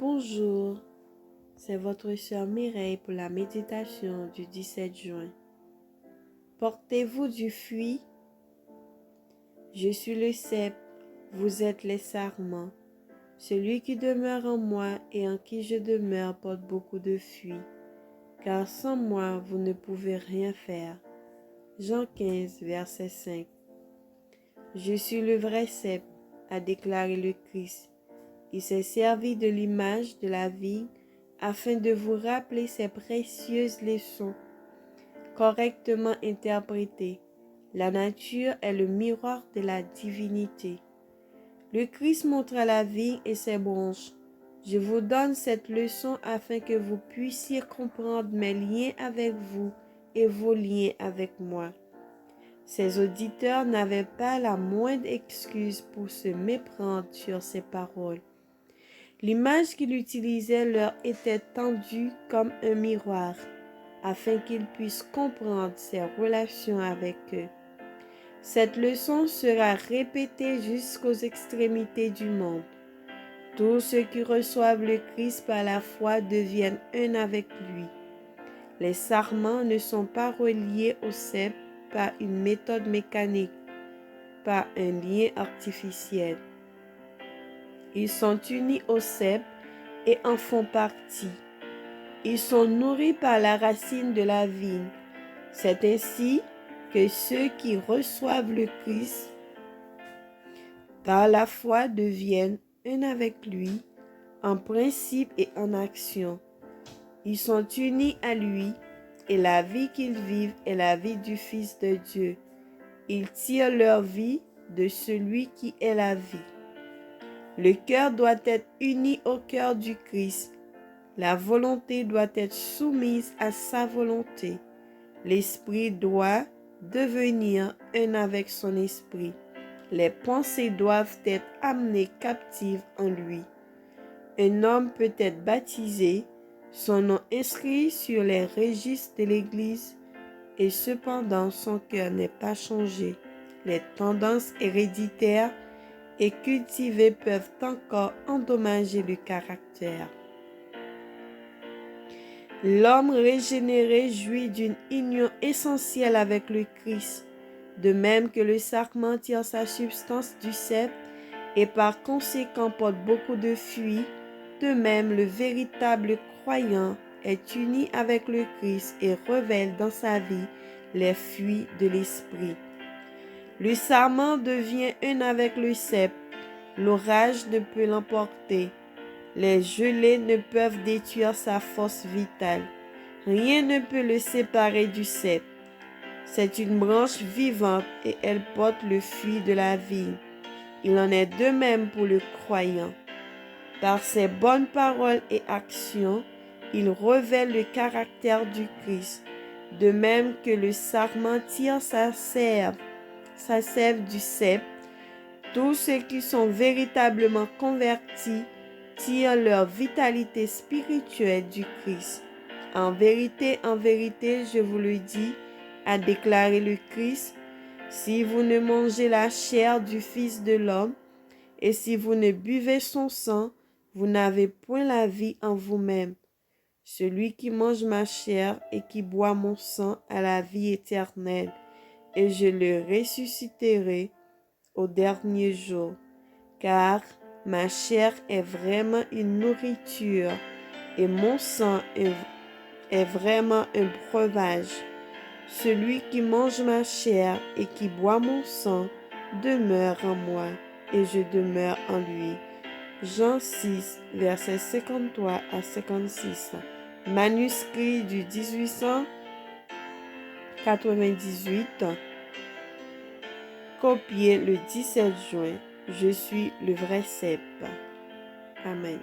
Bonjour, c'est votre sœur Mireille pour la méditation du 17 juin. Portez-vous du fruit? Je suis le cep, vous êtes les sarments. Celui qui demeure en moi et en qui je demeure porte beaucoup de fruits, car sans moi vous ne pouvez rien faire. Jean 15, verset 5. Je suis le vrai cep, a déclaré le Christ. Il s'est servi de l'image de la vigne afin de vous rappeler ces précieuses leçons. Correctement interprétées, la nature est le miroir de la divinité. Le Christ montra la vigne et ses branches. Je vous donne cette leçon afin que vous puissiez comprendre mes liens avec vous et vos liens avec moi. Ses auditeurs n'avaient pas la moindre excuse pour se méprendre sur ses paroles. L'image qu'il utilisait leur était tendue comme un miroir, afin qu'ils puissent comprendre ses relations avec eux. Cette leçon sera répétée jusqu'aux extrémités du monde. Tous ceux qui reçoivent le Christ par la foi deviennent un avec lui. Les sarments ne sont pas reliés au cep par une méthode mécanique, par un lien artificiel. Ils sont unis au cep et en font partie. Ils sont nourris par la racine de la vigne. C'est ainsi que ceux qui reçoivent le Christ par la foi deviennent un avec lui, en principe et en action. Ils sont unis à lui, et la vie qu'ils vivent est la vie du Fils de Dieu. Ils tirent leur vie de celui qui est la vie. Le cœur doit être uni au cœur du Christ. La volonté doit être soumise à sa volonté. L'esprit doit devenir un avec son esprit. Les pensées doivent être amenées captives en lui. Un homme peut être baptisé, son nom inscrit sur les registres de l'Église, et cependant son cœur n'est pas changé. Les tendances héréditaires et cultivées peuvent encore endommager le caractère. L'homme régénéré jouit d'une union essentielle avec le Christ, de même que le sarment tire sa substance du cep et par conséquent porte beaucoup de fruits, de même le véritable croyant est uni avec le Christ et révèle dans sa vie les fruits de l'esprit. Le sarment devient un avec le cep. L'orage ne peut l'emporter. Les gelées ne peuvent détruire sa force vitale. Rien ne peut le séparer du cep. C'est une branche vivante et elle porte le fruit de la vie. Il en est de même pour le croyant. Par ses bonnes paroles et actions, il révèle le caractère du Christ, de même que le sarment tire sa sève du cep. Tous ceux qui sont véritablement convertis tirent leur vitalité spirituelle du Christ. En vérité, je vous le dis, a déclaré le Christ, si vous ne mangez la chair du Fils de l'homme, et si vous ne buvez son sang, vous n'avez point la vie en vous-même. Celui qui mange ma chair et qui boit mon sang a la vie éternelle, et je le ressusciterai au dernier jour, car ma chair est vraiment une nourriture et mon sang est vraiment un breuvage. Celui qui mange ma chair et qui boit mon sang demeure en moi et je demeure en lui. Jean 6, versets 53 à 56. Manuscrit du 1898. Copié le 17 juin. Je suis le vrai cep. Amen.